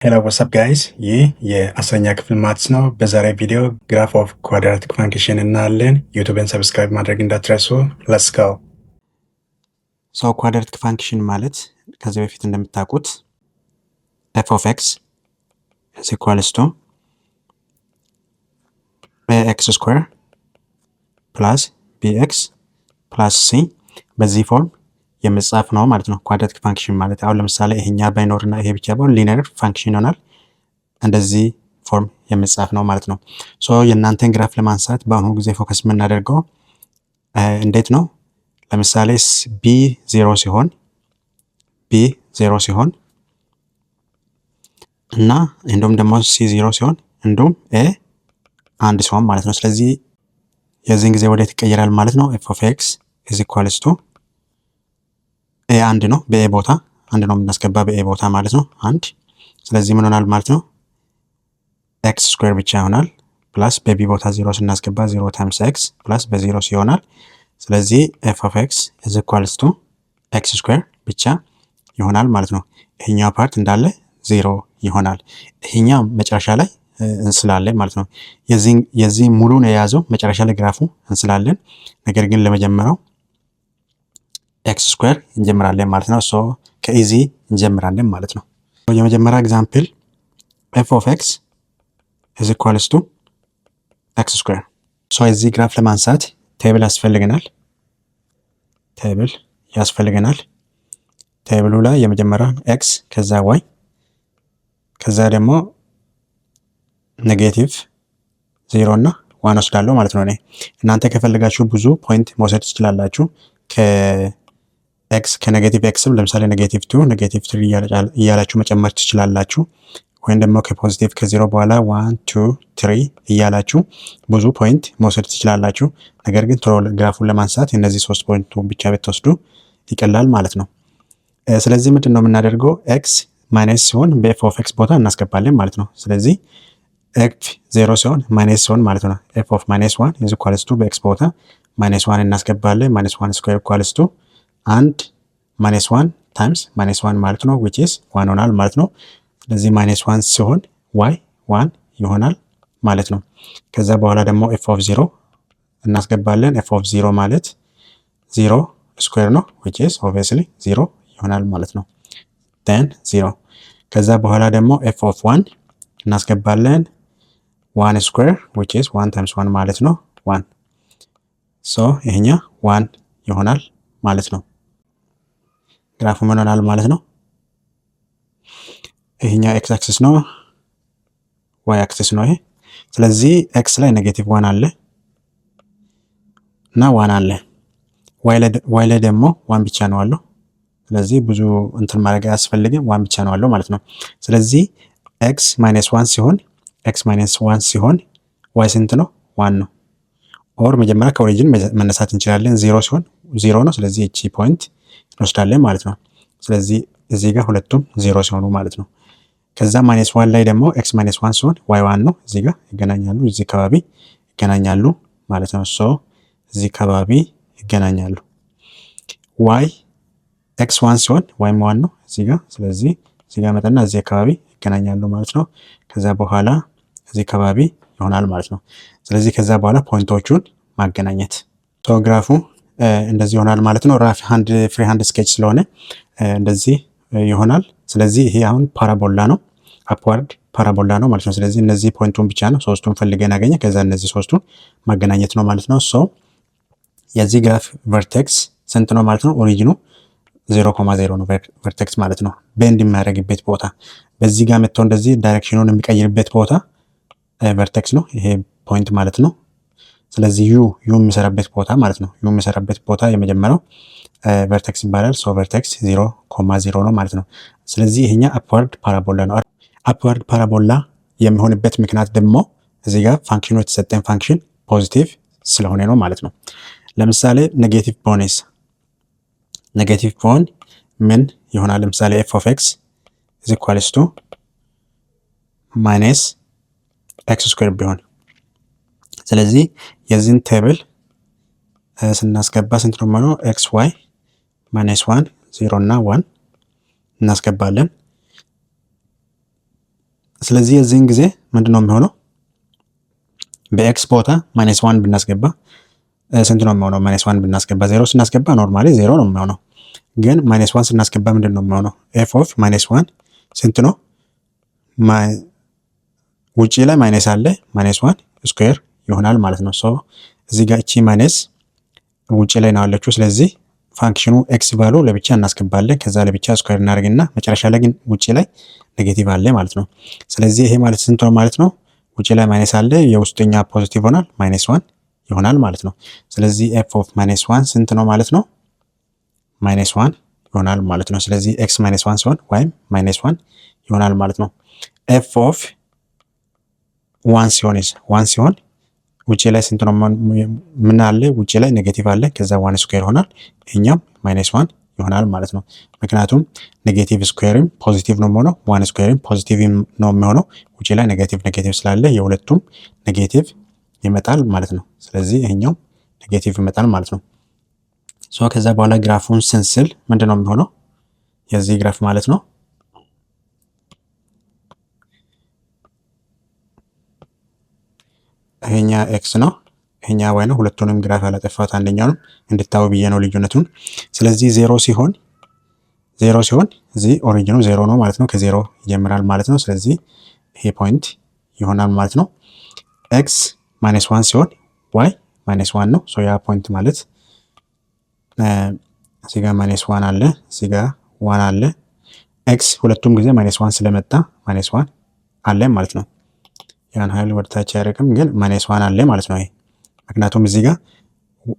ሄሎ ዋትስአፕ ጋይስ፣ ይህ የአስረኛ ክፍል ማትስ ነው። በዛሬ ቪዲዮ ግራፍ ኦፍ ኳድራቲክ ፋንክሽን እናያለን። ዩቱብን ሰብስክራይብ ማድረግ እንዳትረሱ። ለትስ ጎ። ሶ ኳድራቲክ ፋንክሽን ማለት ከዚህ በፊት እንደምታውቁት ኤፍ ኦፍ ኤክስ ኢዝ ኢኳልስ ቱ ኤክስ ስኩዌር ፕላስ ቢኤክስ ፕላስ ሲ በዚህ ፎርም የመጻፍ ነው ማለት ነው። ኳድራቲክ ፋንክሽን ማለት አሁን ለምሳሌ ይሄኛ ባይኖርና ይሄ ብቻ ባይሆን ሊኒየር ፋንክሽን ይሆናል። እንደዚህ ፎርም የመጻፍ ነው ማለት ነው። ሶ የእናንተን ግራፍ ለማንሳት በአሁኑ ጊዜ ፎከስ የምናደርገው እንዴት ነው? ለምሳሌ ቢ 0 ሲሆን እና እንዲሁም ደግሞ ሲ 0 ሲሆን እንዲሁም ኤ 1 ሲሆን ማለት ነው። ስለዚህ የዚህን ጊዜ ወዴት ይቀየራል ማለት ነው? ኤፍ ኦፍ ኤክስ ኢዝ ኢኳልስ ቱ ኤ 1 ነው። በኤ ቦታ 1 ነው የምናስገባ በኤ ቦታ ማለት ነው 1። ስለዚህ ምን ሆናል ማለት ነው? ኤክስ ስኩዌር ብቻ ይሆናል ፕላስ በቢ ቦታ 0 ስናስገባ 0 ታይምስ ኤክስ ፕላስ በ0 ይሆናል። ስለዚህ ኤፍ ኦፍ ኤክስ ኢዝ ኢኳልስ ቱ ኤክስ ስኩዌር ብቻ ይሆናል ማለት ነው። ይሄኛው ፓርት እንዳለ 0 ይሆናል። ይሄኛው መጨረሻ ላይ እንስላለን ማለት ነው። የዚህ ሙሉን የያዘው መጨረሻ ላይ ግራፉ እንስላለን። ነገር ግን ለመጀመሪያው ኤክስ ስኩዌር እንጀምራለን ማለት ነው። ሶ ከኢዚ እንጀምራለን ማለት ነው። የመጀመሪያ ኤግዛምፕል ኤፍ ኦፍ ኤክስ ኢዝ ኢኳልስ ቱ ኤክስ ስኩዌር። ሶ የዚህ ግራፍ ለማንሳት ቴብል ያስፈልገናል። ቴብሉ ላይ የመጀመሪያ ኤክስ ከዛ ዋይ ከዛ ደግሞ ኔጌቲቭ 0 እና 1 ወስዳለሁ ማለት ነው። እናንተ ከፈለጋችሁ ብዙ ፖይንት መውሰድ ትችላላችሁ። ኤክስ ከኔጌቲቭ ኤክስም ለምሳሌ ኔጌቲቭ 2 ኔጌቲቭ 3 እያላችሁ መጨመር ትችላላችሁ። ወይም ደግሞ ከፖዚቲቭ ከ0 በኋላ 1 2 3 እያላችሁ ብዙ ፖይንት መውሰድ ትችላላችሁ። ነገር ግን ቶሎ ግራፉን ለማንሳት እነዚህ 3 ፖይንቱ ብቻ ብትወስዱ ይቀላል ማለት ነው። ስለዚህ ምንድን ነው የምናደርገው? ኤክስ ማይነስ ሲሆን በኤፍ ኦፍ ኤክስ ቦታ እናስገባለን ማለት ነው። ስለዚህ ኤፍ 0 ሲሆን ማይነስ ሲሆን ማለት ነው ኤፍ ኦፍ ማይነስ 1 ኢዝ ኢኳልስ ቱ በኤክስ ቦታ ማይነስ 1 እናስገባለን። ማይነስ 1 ስኩዌር ኢኳልስ ቱ አንድ ማይነስ 1 ታይምስ ማይነስ 1 ማለት ነው which is 1 ሆናል ማለት ነው። ስለዚህ ማይነስ 1 ሲሆን y 1 ይሆናል ማለት ነው። ከዛ በኋላ ደግሞ ኤፍ ኦፍ 0 እናስገባለን። ኤፍ ኦፍ 0 ማለት 0 ስኩዌር ነው which is obviously 0 ይሆናል ማለት ነው። then 0 ከዛ በኋላ ደግሞ ኤፍ ኦፍ 1 እናስገባለን። 1 ስኩዌር which is 1 times 1 ማለት ነው 1 so ይሄኛ 1 ይሆናል ማለት ነው። ግራፉ ምን ሆናል ማለት ነው? ይሄኛው ኤክስ አክሲስ ነው፣ ዋይ አክሲስ ነው ይሄ። ስለዚህ ኤክስ ላይ ኔጌቲቭ 1 አለ እና 1 አለ። ዋይ ላይ ደግሞ 1 ብቻ ነው አለው። ስለዚህ ብዙ እንትን ማድረግ አያስፈልግም፣ 1 ብቻ ነው አለው ማለት ነው። ስለዚህ ኤክስ ማይነስ 1 ሲሆን ዋይ ስንት ነው? 1 ነው። ኦር መጀመሪያ ከኦሪጂን መነሳት እንችላለን። 0 ሲሆን 0 ነው። ስለዚህ እቺ ፖይንት እንወስዳለን ማለት ነው። ስለዚህ እዚህ ጋር ሁለቱም 0 ሲሆኑ ማለት ነው። ከዛ ማይነስ 1 ላይ ደግሞ ኤክስ ማይነስ 1 ሲሆን ዋይ 1 ነው። እዚህ ጋር ይገናኛሉ፣ እዚህ አካባቢ ይገናኛሉ ማለት ነው። ሶ እዚህ አካባቢ ይገናኛሉ። ዋይ ኤክስ 1 ሲሆን ዋይ 1 ነው እዚህ ጋር። ስለዚህ እዚህ ጋር መጣና እዚህ አካባቢ ይገናኛሉ ማለት ነው። ከዛ በኋላ እዚህ አካባቢ ይሆናል ማለት ነው። ስለዚህ ከዛ በኋላ ፖይንቶቹን ማገናኘት ግራፉ እንደዚህ ይሆናል ማለት ነው። ራፍ ሃንድ ፍሪ ሃንድ ስኬች ስለሆነ እንደዚህ ይሆናል። ስለዚህ ይሄ አሁን ፓራቦላ ነው፣ አፕዋርድ ፓራቦላ ነው ማለት ነው። ስለዚህ እነዚህ ፖይንቱን ብቻ ነው ሶስቱን ፈልገን ያገኘ፣ ከዛ እነዚህ ሶስቱን ማገናኘት ነው ማለት ነው። ሶ የዚህ ግራፍ ቨርቴክስ ስንት ነው ማለት ነው? ኦሪጂኑ 0.0 ነው ቨርቴክስ ማለት ነው። ቤንድ የሚያደርግበት ቦታ በዚህ ጋር መጥቶ እንደዚህ ዳይሬክሽኑን የሚቀይርበት ቦታ ቨርቴክስ ነው ይሄ ፖይንት ማለት ነው። ስለዚህ ዩ የሚሰራበት ቦታ ማለት ነው። ዩ የሚሰራበት ቦታ የመጀመሪያው ቨርቴክስ ይባላል። ሶ ቨርቴክስ 0.0 ነው ማለት ነው። ስለዚህ ይሄኛ አፕዋርድ ፓራቦላ ነው። አፕዋርድ ፓራቦላ የሚሆንበት ምክንያት ደግሞ እዚህ ጋር ፋንክሽኑ የተሰጠን ፋንክሽን ፖዚቲቭ ስለሆነ ነው ማለት ነው። ለምሳሌ ኔጌቲቭ ቢሆን ምን ይሆናል? ለምሳሌ ኤፍ ኦፍ ኤክስ ኢዝ ኢኳልስ ቱ ማይነስ ኤክስ ስኩዌር ቢሆን፣ ስለዚህ የዚህን ቴብል ስናስገባ ስንት ነው ማለት ነው? ኤክስ ዋይ ማይነስ 1 0 እና 1 እናስገባለን። ስለዚህ የዚህን ጊዜ ምንድነው የሚሆነው? በኤክስ ቦታ -1 ብናስገባ ስንት ነው የሚሆነው? -1 ብናስገባ 0 ስናስገባ ኖርማሊ 0 ነው የሚሆነው። ግን -1 ስናስገባ ምንድን ነው የሚሆነው? ኤፍ ኦፍ -1 ስንት ነው? ውጪ ላይ ማይነስ አለ -1 ስኩዌር ይሆናል ማለት ነው። ሶ እዚህ ጋር እቺ ማይነስ ውጪ ላይ ነው ያለችው። ስለዚህ ፋንክሽኑ ኤክስ ቫሉ ለብቻ እናስገባለን። ከዛ ለብቻ ስኩዌር እናደርግና መጨረሻ ላይ ግን ውጪ ላይ ኔጌቲቭ አለ ማለት ነው። ስለዚህ ይሄ ማለት ስንት ነው ማለት ነው? ውጪ ላይ ማይነስ አለ፣ የውስጠኛ ፖዚቲቭ ሆናል -1 ይሆናል ማለት ነው። ስለዚህ ኤፍ ኦፍ -1 ስንት ነው ማለት ነው? -1 ይሆናል ማለት ነው። ስለዚህ ኤክስ -1 ሲሆን ወይም -1 ይሆናል ማለት ነው። ኤፍ ኦፍ 1 ሲሆን ውጪ ላይ ስንት ነው? ምን አለ? ውጪ ላይ ኔጌቲቭ አለ። ከዛ 1 ስኩዌር ይሆናል። ይሄኛም -1 ይሆናል ማለት ነው። ምክንያቱም ኔጌቲቭ ስኩዌርም ፖዚቲቭ ነው የሚሆነው፣ 1 ስኩዌርም ፖዚቲቭ ነው የሚሆነው። ውጪ ላይ ኔጌቲቭ ስላለ የሁለቱም ኔጌቲቭ ይመጣል ማለት ነው። ስለዚህ ይሄኛው ኔጌቲቭ ይመጣል ማለት ነው። ሶ ከዛ በኋላ ግራፉን ስንስል ምንድነው የሚሆነው? የዚህ ግራፍ ማለት ነው ይሄኛ ኤክስ ነው፣ ይሄኛ ዋይ ነው። ሁለቱንም ግራፍ ያላጠፋት አንደኛውንም እንድታው ብዬ ነው ልዩነቱን። ስለዚህ 0 ሲሆን እዚህ ኦሪጂኑ 0 ነው ማለት ነው። ከ0 ይጀምራል ማለት ነው። ስለዚህ ይሄ ፖይንት ይሆናል ማለት ነው። ኤክስ -1 ሲሆን ዋይ -1 ነው። ሶ ያ ፖይንት ማለት እዚህ ጋር -1 አለ፣ እዚህ ጋር 1 አለ። ኤክስ ሁለቱም ጊዜ -1 ስለመጣ -1 አለ ማለት ነው። ያን ኃይል ወደታች ያደርግም ግን -1 አለ ማለት ነው። ይሄ ምክንያቱም እዚህ ጋር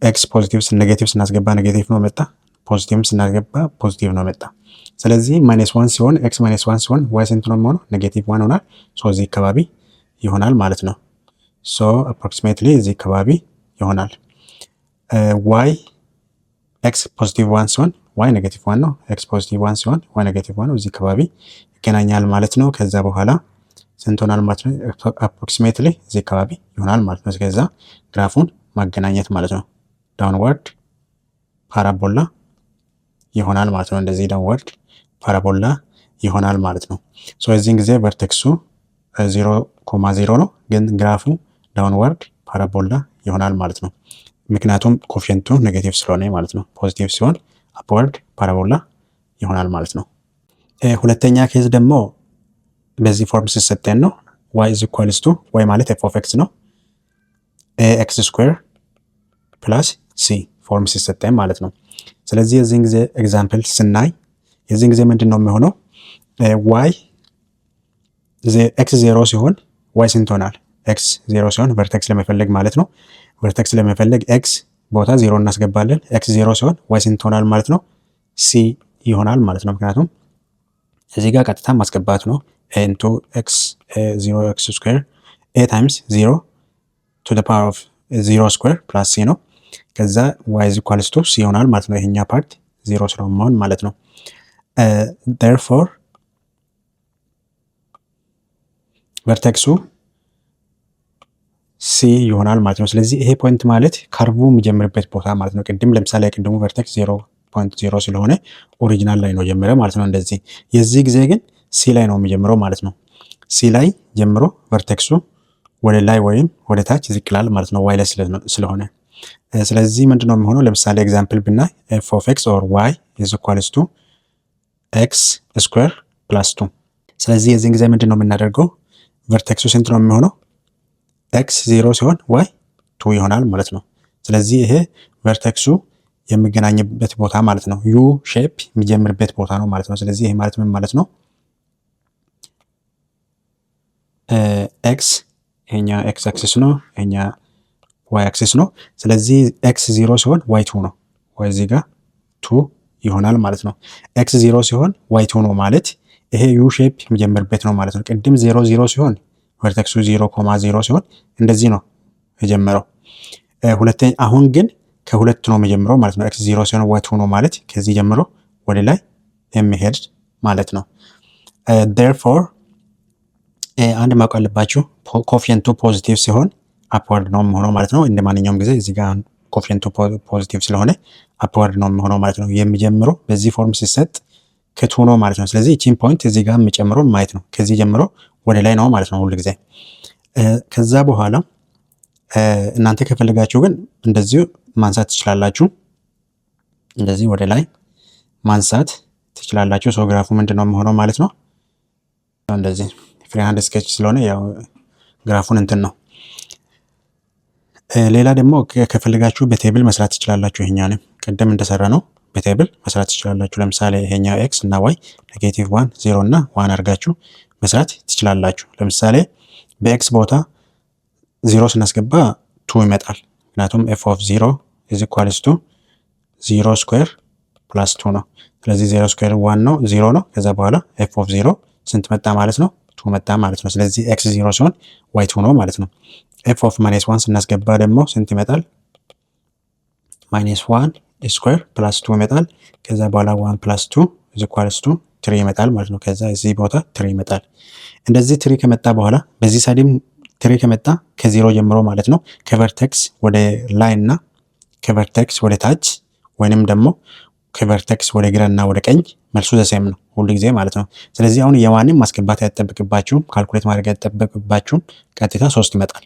ኤክስ ፖዚቲቭ ኔጌቲቭ ስናስገባ ኔጌቲቭ ነው መጣ፣ ፖዚቲቭም ስናስገባ ፖዚቲቭ ነው መጣ። ስለዚህ -1 ሲሆን ኤክስ -1 ሲሆን ዋይ ስንት ነው የሚሆነው? -1 ይሆናል። ሶ እዚህ አካባቢ ይሆናል ማለት ነው። ሶ አፕሮክሲሜትሊ እዚህ አካባቢ ይሆናል። ዋይ ኤክስ +1 ሲሆን ዋይ -1 ነው። ኤክስ +1 ሲሆን ዋይ -1 ነው። እዚህ አካባቢ ይገናኛል ማለት ነው። ከዛ በኋላ ስንት ሆናል ማለት ነው? አፕሮክሲሜትሊ እዚህ አካባቢ ይሆናል ማለት ነው። ከዛ ግራፉን ማገናኘት ማለት ነው። ዳውንዋርድ ፓራቦላ ይሆናል ማለት ነው። እንደዚህ ዳውንዋርድ ፓራቦላ ይሆናል ማለት ነው። ሶ የዚህን ጊዜ ቨርቴክሱ 0,0 ነው፣ ግን ግራፉ ዳውንዋርድ ፓራቦላ ይሆናል ማለት ነው። ምክንያቱም ኮፊየንቱ ኔጌቲቭ ስለሆነ ማለት ነው። ፖዚቲቭ ሲሆን አፕዋርድ ፓራቦላ ይሆናል ማለት ነው። ሁለተኛ ኬዝ ደግሞ በዚህ ፎርም ሲሰጠን ነው። y is equals to y ማለት f of x ነው ax ስኩዌር ፕላስ c ፎርም ሲሰጠን ማለት ነው። ስለዚህ የዚህን ጊዜ ኤግዛምፕል ስናይ የዚህን ጊዜ ምንድን ነው የሚሆነው? y x 0 ሲሆን y ስንት ሆናል? x 0 ሲሆን ቨርቴክስ ለመፈለግ ማለት ነው። ቨርቴክስ ለመፈለግ x ቦታ 0 እናስገባለን። x 0 ሲሆን y ስንት ሆናል ማለት ነው? c ይሆናል ማለት ነው። ምክንያቱም እዚህ ጋር ቀጥታ ማስገባት ነው። into x 0x ስኩዌር a times 0 to the power of 0 ስኩዌር plus c ነው። ከዛ y is equals to c ይሆናል ማለት ነው። ይሄኛ ፓርት 0 ስለሆነ ማለት ነው። therefore ቨርቴክሱ c ይሆናል ማለት ነው። ስለዚህ ይሄ ፖይንት ማለት ካርቡ የሚጀምርበት ቦታ ማለት ነው። ቅድም ለምሳሌ ቅድሙ ቨርቴክስ 0.0 ስለሆነ ኦሪጂናል ላይ ነው ጀምረ ማለት ነው። እንደዚህ የዚህ ጊዜ ግን ሲ ላይ ነው የሚጀምረው ማለት ነው። ሲ ላይ ጀምሮ ቨርቴክሱ ወደ ላይ ወይም ወደ ታች ዝቅ ይላል ማለት ነው፣ ዋይ ላይ ስለሆነ። ስለዚህ ምንድነው የሚሆነው? ለምሳሌ ኤግዛምፕል ብናይ f of x or y is equals to x ስኩዌር ፕላስ 2። ስለዚህ የዚህን ጊዜ ምንድነው የምናደርገው? ቨርቴክሱ ስንት ነው የሚሆነው? x 0 ሲሆን y 2 ይሆናል ማለት ነው። ስለዚህ ይሄ ቨርቴክሱ የሚገናኝበት ቦታ ማለት ነው። ዩ ሼፕ የሚጀምርበት ቦታ ነው ማለት ነው። ስለዚህ ይሄ ማለት ምን ማለት ነው? ኤክስ ይሄኛ ኤክስ አክሲስ ነው፣ ይሄኛ ዋይ አክሲስ ነው። ስለዚህ ኤክስ 0 ሲሆን ዋይ 2 ነው። ዋይ እዚህ ጋር 2 ይሆናል ማለት ነው። ኤክስ 0 ሲሆን ዋይ 2 ነው ማለት ይሄ ዩ ሼፕ የሚጀምርበት ነው ማለት ነው። ቅድም 0 0 ሲሆን ቨርቴክሱ 0,0 ሲሆን እንደዚህ ነው የጀመረው። ሁለተኛ አሁን ግን ከሁለት ነው የሚጀምረው ማለት ነው። ኤክስ 0 ሲሆን ዋይ 2 ነው ማለት ከዚህ ጀምሮ ወደ ላይ የሚሄድ ማለት ነው። therefore አንድ ማወቅ አለባችሁ፣ ኮፊየንቱ ፖዚቲቭ ሲሆን አፕዋርድ ነው የሚሆነው ማለት ነው። እንደ ማንኛውም ጊዜ እዚህ ጋር ኮፊየንቱ ፖዚቲቭ ስለሆነ አፕዋርድ ነው የሚሆነው ማለት ነው። የሚጀምረው በዚህ ፎርም ሲሰጥ ከቱ ነው ማለት ነው። ስለዚህ እቺን ፖይንት እዚህ ጋር የሚጨምረው ማየት ነው። ከዚህ ጀምሮ ወደ ላይ ነው ማለት ነው ሁሉ ጊዜ። ከዛ በኋላ እናንተ ከፈለጋችሁ ግን እንደዚሁ ማንሳት ትችላላችሁ። እንደዚህ ወደ ላይ ማንሳት ትችላላችሁ። ሶ ግራፉ ምንድነው የሚሆነው ማለት ነው እንደዚህ ፍሪ ሃንድ ስኬች ስለሆነ ያው ግራፉን እንትን ነው። ሌላ ደግሞ ከፈለጋችሁ በቴብል መስራት ትችላላችሁ። ይሄኛንም ቀደም እንደሰራ ነው በቴብል መስራት ትችላላችሁ። ለምሳሌ ይሄኛው ኤክስ እና ዋይ ኔጌቲቭ 1 0 እና 1 አድርጋችሁ መስራት ትችላላችሁ። ለምሳሌ በኤክስ ቦታ 0 ስናስገባ 2 ይመጣል። ምክንያቱም f of 0 is equals to 0 ስኩዌር ፕላስ 2 ነው። ስለዚህ 0 ስኩዌር 1 ነው 0 ነው። ከዛ በኋላ f of 0 ስንት መጣ ማለት ነው? 2 መጣ ማለት ነው። ስለዚህ x 0 ሲሆን y 2 ነው ማለት ነው። f of -1 ስናስገባ ደግሞ ስንት ይመጣል? -1 ስኩዌር ፕላስ 2 ይመጣል። ከዛ በኋላ 1 ፕላስ 2 is equals to 3 ይመጣል ማለት ነው። ከዛ እዚህ ቦታ 3 ይመጣል። እንደዚህ 3 ከመጣ በኋላ በዚህ ሳይድም 3 ከመጣ ከ0 ጀምሮ ማለት ነው ከቨርቴክስ ወደ ላይ እና ከቨርቴክስ ወደ ታች ወይንም ደግሞ ከቨርቴክስ ወደ ግራ እና ወደ ቀኝ መልሱ ዘሴም ነው ሁሉ ጊዜ ማለት ነው። ስለዚህ አሁን የዋንም ማስገባት አይጠበቅባችሁም፣ ካልኩሌት ማድረግ አይጠበቅባችሁም። ቀጥታ 3 ይመጣል።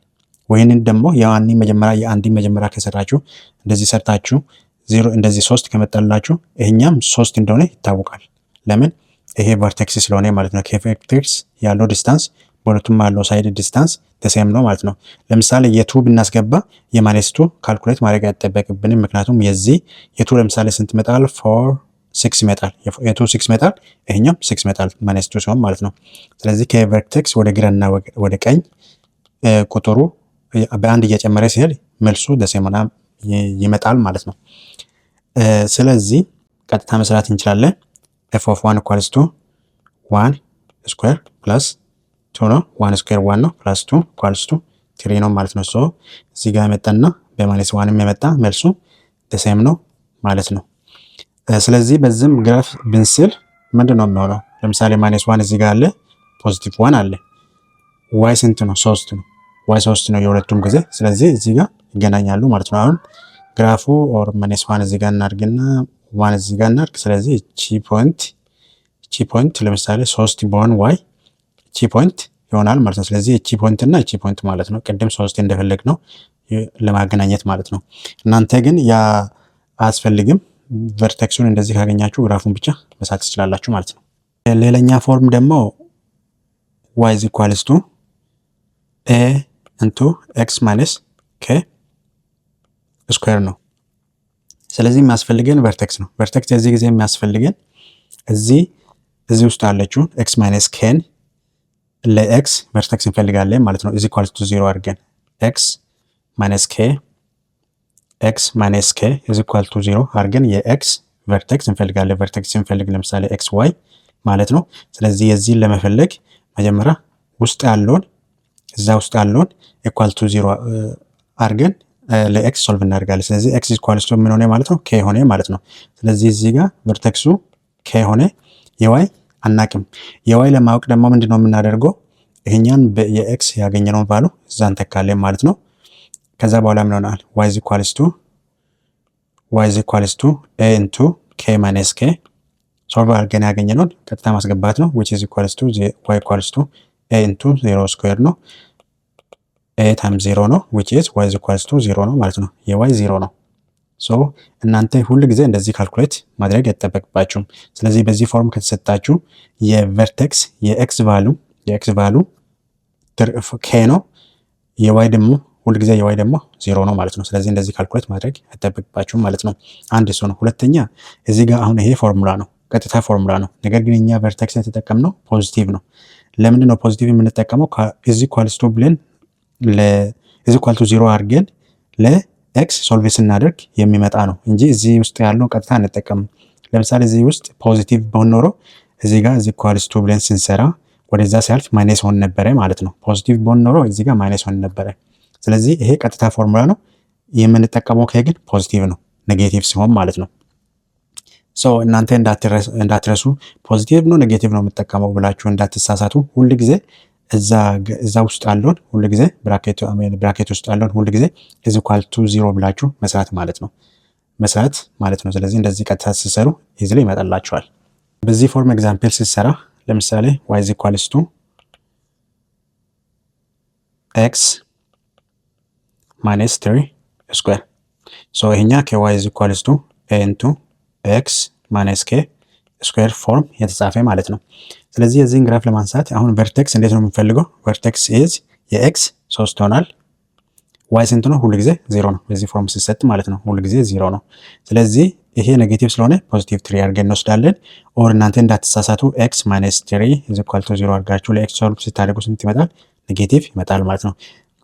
ወይንን ደግሞ የዋኒ መጀመሪያ የአንዲ መጀመሪያ ከሰራችሁ እንደዚህ ሰርታችሁ 0 እንደዚህ 3 ከመጣላችሁ ይሄኛም 3 እንደሆነ ይታወቃል። ለምን? ይሄ ቨርቴክስ ስለሆነ ማለት ነው። ከቨርቴክስ ያለው ዲስታንስ በሁለቱም ያለው ሳይድ ዲስታንስ ተሴም ነው ማለት ነው። ለምሳሌ የቱ ብናስገባ የማይነስ2 ካልኩሌት ማድረግ አይጠበቅብንም። ምክንያቱም የዚህ የቱ ለምሳሌ ስንት ይመጣል? 4 6 ይመጣል። የቱ 6 ይመጣል፣ ይሄኛም 6 ይመጣል ማይነስ2 ሲሆን ማለት ነው። ስለዚህ ከቨርቴክስ ወደ ግራና ወደ ቀኝ ቁጥሩ በአንድ እየጨመረ ሲሄድ መልሱ ደሴሞና ይመጣል ማለት ነው። ስለዚህ ቀጥታ መስራት እንችላለን። f of 1 equals to 1 ስኩዌር ፕላስ 2 ነው። 1 ስኩዌር 1 ነው ፕላስ 2 equals to 3 ነው ማለት ነው። ሶ እዚህ ጋር መጣና በማይነስ 1 የመጣ መልሱ ደሴም ነው ማለት ነው። ስለዚህ በዚህም ግራፍ ብንስል ምንድነው የሚሆነው? ለምሳሌ -1 እዚህ ጋር አለ፣ ፖዚቲቭ 1 አለ። y ስንት ነው? 3 ነው። y 3 ነው የሁለቱም ጊዜ። ስለዚህ እዚህ ጋር ይገናኛሉ ማለት ነው። አሁን ግራፉ ኦር -1 እዚህ ጋር እናድርግና 1 እዚህ ጋር እናድርግ። ስለዚህ እቺ ፖይንት ለምሳሌ 3 ቢሆን y እቺ ፖይንት ይሆናል ማለት ነው። ስለዚህ እቺ ፖይንት እና እቺ ፖይንት ማለት ነው። ቅድም 3 እንደፈለግ ነው ለማገናኘት ማለት ነው። እናንተ ግን ያ አያስፈልግም። ቨርቴክሱን እንደዚህ ካገኛችሁ ግራፉን ብቻ መሳት ትችላላችሁ ማለት ነው። ሌላኛ ፎርም ደግሞ y is equals to a into x minus k ስኩዌር ነው። ስለዚህ የሚያስፈልገን ቨርቴክስ ነው። ቨርቴክስ የዚህ ጊዜ የሚያስፈልገን እዚህ ውስጥ አለችው x minus k ለx ቨርቴክስ እንፈልጋለን ማለት ነው። is equals to 0 አድርገን x minus k is equal to 0 አድርገን የx ቨርቴክስ እንፈልጋለን። ቨርቴክስ እንፈልግ ለምሳሌ x y ማለት ነው። ስለዚህ የዚህን ለመፈለግ መጀመሪያ ውስጥ ያለውን equal to 0 አድርገን ለx ሶልቭ እናደርጋለን። ስለዚህ x equals to ምን ሆነ ማለት ነው? k ሆነ ማለት ነው። ስለዚህ እዚህ ጋር ቨርቴክሱ k ሆነ። የy አናቅም። የy ለማወቅ ደግሞ ምንድነው የምናደርገው? ይሄኛን የx ያገኘነውን ቫሉ እዛ እንተካለን ማለት ነው። ከዛ በኋላ ምን ይሆናል? y is equals to a into k minus k ሶልቭ አድርገን ያገኘነውን ቀጥታ ማስገባት ነው። which is equals to y equals to a into 0 ስኩዌር ነው። a times 0 ነው which is y is equals to 0 ነው ማለት ነው። የy 0 ነው። ሶ እናንተ ሁሉ ጊዜ እንደዚህ ካልኩሌት ማድረግ አይጠበቅባችሁም። ስለዚህ በዚህ ፎርም ከተሰጣችሁ የቨርቴክስ የx ቫሉ k ነው። የy ደግሞ ሁሉ ጊዜ የy ደግሞ 0 ነው ማለት ነው። ስለዚህ እንደዚህ ካልኩሌት ማድረግ አይጠበቅባችሁም ማለት ነው። አንድ እሱ ነው። ሁለተኛ እዚህ ጋር አሁን ይሄ ፎርሙላ ነው፣ ቀጥታ ፎርሙላ ነው። ነገር ግን እኛ ቨርቴክስ የተጠቀምነው ፖዚቲቭ ነው። ለምንድን ነው ፖዚቲቭ የምንጠቀመው? is equals to ብለን is equal to 0 አድርገን ለx ሶልቭ ስናደርግ የሚመጣ ነው እንጂ እዚህ ውስጥ ያለው ቀጥታ አንጠቀምም። ለምሳሌ እዚህ ውስጥ ፖዚቲቭ ቢሆን ኖሮ እዚህ ጋር is equals to ብለን ስንሰራ ወደዛ ሲያልፍ ማይነስ ሆን ነበረ ማለት ነው። ፖዚቲቭ ቢሆን ኖሮ እዚህ ጋር ማይነስ ሆን ነበረ። ስለዚህ ይሄ ቀጥታ ፎርሙላ ነው። የምንጠቀመው ከግን ፖዚቲቭ ነው፣ ኔጌቲቭ ሲሆን ማለት ነው። ሶ እናንተ እንዳትረሱ ፖዚቲቭ ነው ኔጌቲቭ ነው የምትጠቀመው ብላችሁ እንዳትሳሳቱ። ሁሉ ጊዜ እዛ ውስጥ ያለውን ሁሉ ጊዜ ብራኬት ውስጥ ያለውን ሁሉ ጊዜ is equal to 0 ብላችሁ መስራት ማለት ነው። ስለዚህ እንደዚህ ቀጥታ ሲሰሩ ኢዚሊ ይመጣላችኋል። በዚህ ፎርም ኤግዛምፕል ሲሰራ ለምሳሌ y is equals to ኤክስ ማይነስ 3 ስኩዌር ሶ ይሄኛ ከy is equals to a into x minus k ስኩዌር ፎርም የተጻፈ ማለት ነው። ስለዚህ የዚህን ግራፍ ለማንሳት አሁን ቨርቴክስ እንዴት ነው የምንፈልገው? ቨርቴክስ ኢዝ የኤክስ 3 ሆናል ዋይ ስንት ነው? ሁሉ ጊዜ 0 ነው። በዚህ ፎርም ሲሰጥ ማለት ነው ሁሉ ጊዜ 0 ነው። ስለዚህ ይሄ ኔጌቲቭ ስለሆነ ፖዚቲቭ 3 አድርገን እንወስዳለን። ኦር እናንተ እንዳትሳሳቱ x minus 3 is equal to 0 አድርጋችሁ ለኤክስ ሶልቭ ስታደርጉ ስንት ይመጣል? ኔጌቲቭ ይመጣል ማለት ነው።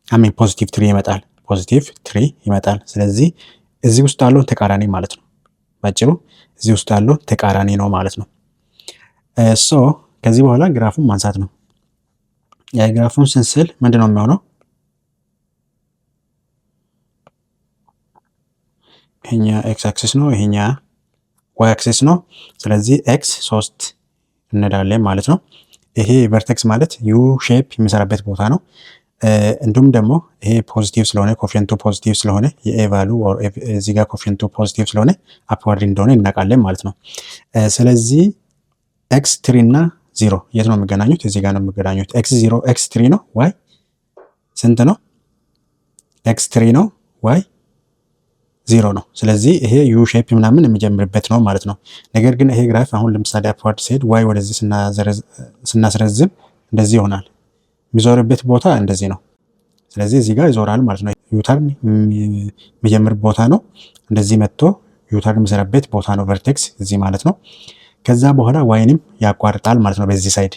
አሜን ፖዚቲቭ 3 ይመጣል። ፖዚቲቭ 3 ይመጣል። ስለዚህ እዚህ ውስጥ ያለው ተቃራኒ ማለት ነው። ባጭሩ እዚህ ውስጥ ያለው ተቃራኒ ነው ማለት ነው። ሶ ከዚህ በኋላ ግራፉን ማንሳት ነው። የግራፉን ስንስል ምንድነው የሚሆነው? ይሄኛ ኤክስ አክሲስ ነው፣ ይሄኛ ዋይ አክሲስ ነው። ስለዚህ ኤክስ 3 እንሄዳለን ማለት ነው። ይሄ ቨርቴክስ ማለት ዩ ሼፕ የሚሰራበት ቦታ ነው። እንዲሁም ደግሞ ይሄ ፖዚቲቭ ስለሆነ ኮፊየንቱ ፖዚቲቭ ስለሆነ የኤ ቫሉ ኦር እዚህ ጋር ኮፊየንቱ ፖዚቲቭ ስለሆነ አፕዋርድ እንደሆነ እናውቃለን ማለት ነው። ስለዚህ ኤክስ 3 እና 0 የት ነው የሚገናኙት? እዚህ ጋር ነው የሚገናኙት። ኤክስ 0 ኤክስ 3 ነው፣ ዋይ ስንት ነው? ኤክስ 3 ነው፣ ዋይ 0 ነው። ስለዚህ ይሄ ዩ ሼፕ ምናምን የሚጀምርበት ነው ማለት ነው። ነገር ግን ይሄ ግራፍ አሁን ለምሳሌ አፕዋርድ ሲሄድ ዋይ ወደዚህ ስናስረዝም እንደዚህ ይሆናል። የሚዞርበት ቦታ እንደዚህ ነው። ስለዚህ እዚህ ጋር ይዞራል ማለት ነው። ዩተርን የሚጀምር ቦታ ነው። እንደዚህ መጥቶ ዩተርን የሚሰራበት ቦታ ነው ቨርቴክስ እዚህ ማለት ነው። ከዛ በኋላ ዋይንም ያቋርጣል ማለት ነው በዚህ ሳይድ።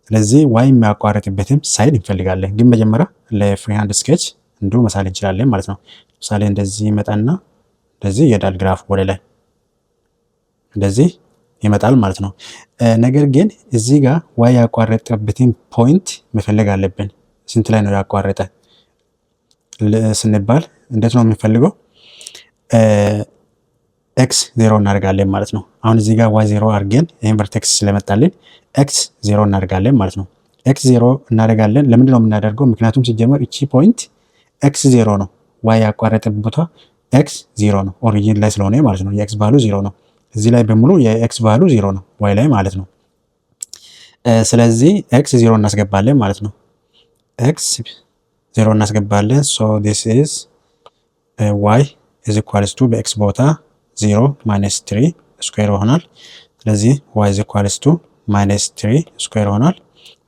ስለዚህ ዋይ የሚያቋርጥበትም ሳይድ እንፈልጋለን። ግን መጀመሪያ ለፍሪ ሃንድ ስኬች እንዲሁ መሳል እንችላለን ማለት ነው። ለምሳሌ እንደዚህ ይመጣና እንደዚህ ይሄዳል ግራፍ ወደ ላይ እንደዚህ ይመጣል ማለት ነው። ነገር ግን እዚህ ጋር ዋይ ያቋረጠበትን ፖይንት መፈለግ አለብን። ስንት ላይ ነው ያቋረጠ ስንባል እንዴት ነው የምንፈልገው? ኤክስ 0 እናደርጋለን ማለት ነው። አሁን እዚህ ጋር ዋይ 0 አድርገን ይሄን ቨርቴክስ ስለመጣልን ኤክስ 0 እናደርጋለን ማለት ነው። ኤክስ 0 እናደርጋለን። ለምንድን ነው የምናደርገው? ምክንያቱም ሲጀመር እቺ ፖይንት ኤክስ 0 ነው። ዋይ ያቋረጠበት ቦታ ኤክስ 0 ነው ኦሪጂን ላይ ስለሆነ ማለት ነው። የኤክስ ቫሉ 0 ነው። እዚህ ላይ በሙሉ የኤክስ ቫሉ 0 ነው ዋይ ላይ ማለት ነው። ስለዚህ ኤክስ 0 እናስገባለን ማለት ነው። ኤክስ 0 እናስገባለን። ሶ ዲስ ኢዝ ዋይ ኢዝ ኢኳልስ ቱ በኤክስ ቦታ 0 ማይነስ 3 ስኩዌር ይሆናል። ስለዚህ ዋይ ኢዝ ኢኳልስ ቱ ማይነስ 3 ስኩዌር ይሆናል።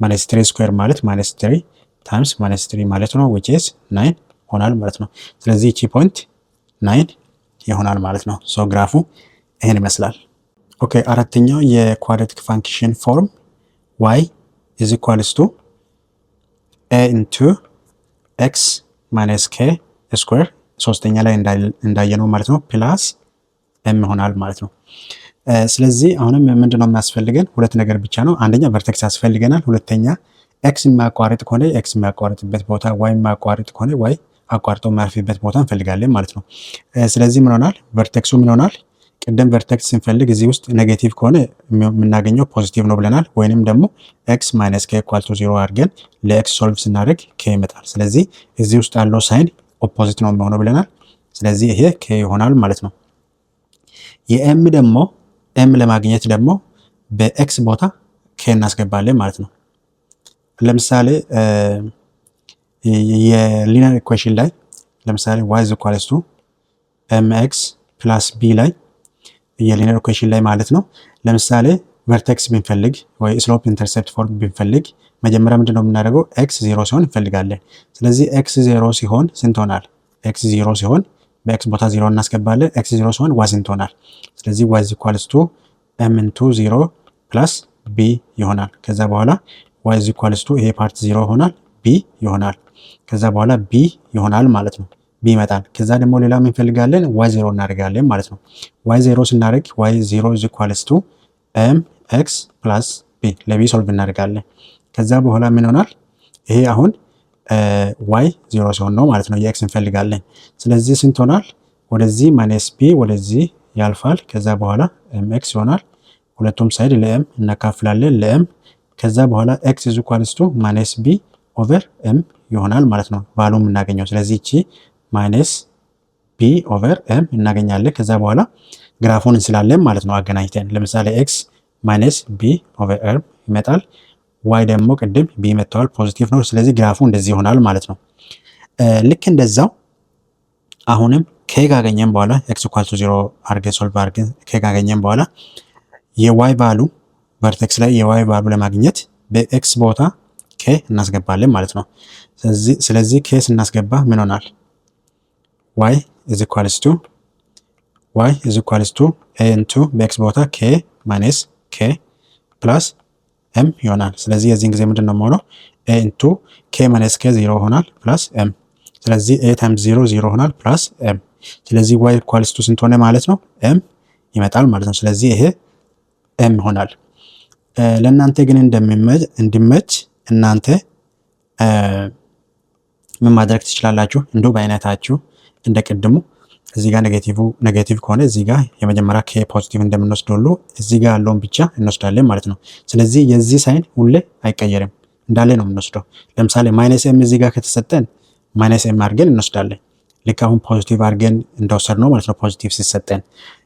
ማይነስ 3 ስኩዌር ማለት ማይነስ 3 ታይምስ ማይነስ 3 ማለት ነው which is 9 ይሆናል ማለት ነው። ስለዚህ እቺ ፖይንት 9 ይሆናል ማለት ነው። ሶ ግራፉ ይሄን ይመስላል። ኦኬ አራተኛው የኳድራቲክ ፋንክሽን ፎርም y is equals to a into x minus k ስኩዌር ሶስተኛ ላይ እንዳየነው ማለት ነው ፕላስ m ይሆናል ማለት ነው። ስለዚህ አሁንም ምንድነው የሚያስፈልገን? ሁለት ነገር ብቻ ነው። አንደኛ ቨርቴክስ ያስፈልገናል። ሁለተኛ ኤክስ የሚያቋርጥ ከሆነ ኤክስ የሚያቋርጥበት ቦታ፣ ዋይ የሚያቋርጥ ከሆነ ዋይ አቋርጦ የሚያርፍበት ቦታ እንፈልጋለን ማለት ነው። ስለዚህ ምን ሆናል? ቨርቴክሱ ምን ሆናል? ቅድም ቨርቴክስ ስንፈልግ እዚህ ውስጥ ኔጌቲቭ ከሆነ የምናገኘው ፖዚቲቭ ነው ብለናል። ወይንም ደግሞ ኤክስ ማይነስ ኬ ኢኳል ቱ 0 አድርገን ለኤክስ ሶልቭ ስናደርግ ኬ ይመጣል። ስለዚህ እዚህ ውስጥ ያለው ሳይን ኦፖዚት ነው የሚሆነው ብለናል። ስለዚህ ይሄ ኬ ይሆናል ማለት ነው። የኤም ደግሞ ኤም ለማግኘት ደግሞ በኤክስ ቦታ ኬ እናስገባለን ማለት ነው። ለምሳሌ የሊኒየር ኢኩዌሽን ላይ ለምሳሌ y is equals to mx plus b ላይ የሊኒየር ኢኩዌሽን ላይ ማለት ነው። ለምሳሌ ቨርቴክስ ብንፈልግ ወይ ስሎፕ ኢንተርሴፕት ፎርም ብንፈልግ መጀመሪያ ምንድነው የምናደርገው? x 0 ሲሆን እንፈልጋለን። ስለዚህ x 0 ሲሆን ስንት ሆናል? x 0 ሲሆን በx ቦታ 0 እናስገባለን። x 0 ሲሆን y ስንት ሆናል? ስለዚህ y is equals to m into 0 plus b ይሆናል። ከዛ በኋላ y is equals to ይሄ ፓርት 0 ይሆናል b ይሆናል። ከዛ በኋላ b ይሆናል ማለት ነው። b ይመጣል። ከዛ ደግሞ ሌላ ምን እንፈልጋለን? y 0 እናደርጋለን ማለት ነው። y 0 ስናደርግ y 0 is equals to mx plus b ለb ሶልቭ እናደርጋለን። ከዛ በኋላ ምን ይሆናል? ይሄ አሁን y 0 ሲሆን ነው ማለት ነው። የx እንፈልጋለን። ስለዚህ ስንት ሆናል? ወደዚህ ማይነስ b ወደዚህ ያልፋል። ከዛ በኋላ mx ይሆናል። ሁለቱም ሳይድ ለm እናካፍላለን ለm። ከዛ በኋላ x is equals to minus b over m ይሆናል ማለት ነው ቫልዩ የምናገኘው። ስለዚህ እቺ ማይነስ b over m እናገኛለን። ከዛ በኋላ ግራፉን እንስላለን ማለት ነው አገናኝተን። ለምሳሌ x minus b over m ይመጣል። ዋይ ደግሞ ቅድም ቢ መጥተዋል ፖዚቲቭ ነው። ስለዚህ ግራፉ እንደዚህ ይሆናል ማለት ነው። ልክ እንደዛው አሁንም ኬ ካገኘን በኋላ ኤክስ ኢኳል ቱ 0 አድርገን ሶልቭ አድርገን ኬ ካገኘን በኋላ የዋይ ቫሉ ቨርቴክስ ላይ የዋይ ቫሉ ለማግኘት በኤክስ ቦታ ኬ እናስገባለን ማለት ነው። ስለዚህ ኬ ስናስገባ ምን ሆናል? ዋይ ኢዝ ኢኳልስ ቱ ኤ ኢንቱ በኤክስ ቦታ ኬ ማይነስ ኬ ፕላስ ኤም ይሆናል። ስለዚህ የዚህን ጊዜ ምንድን ነው የሚሆነው? ኤ ኢንቱ ኬ ማይነስ ኬ 0 ይሆናል ፕላስ ኤም። ስለዚህ ኤ ታይምስ 0 0 ይሆናል ፕላስ ኤም። ስለዚህ ዋይ ኢኳልስ ቱ ስንት ሆነ ማለት ነው? ኤም ይመጣል ማለት ነው። ስለዚህ ይሄ ኤም ይሆናል። ለእናንተ ግን እንዲመች እናንተ ምን ማድረግ ትችላላችሁ? እንዲሁ በአይነታችሁ እንደ ቅድሙ እዚህ ጋር ኔጌቲቭ ከሆነ እዚህ ጋር የመጀመሪያ ኬ ፖዚቲቭ እንደምንወስድ ሁሉ እዚህ ጋር ያለውን ብቻ እንወስዳለን ማለት ነው። ስለዚህ የዚህ ሳይን ሁሌ አይቀየርም፣ እንዳለ ነው የምንወስደው። ለምሳሌ ማይነስ ኤም እዚህ ጋር ከተሰጠን ማይነስ ኤም አድርገን እንወስዳለን። ልክ አሁን ፖዚቲቭ አድርገን እንደወሰድ ነው ማለት ነው። ፖዚቲቭ ሲሰጠን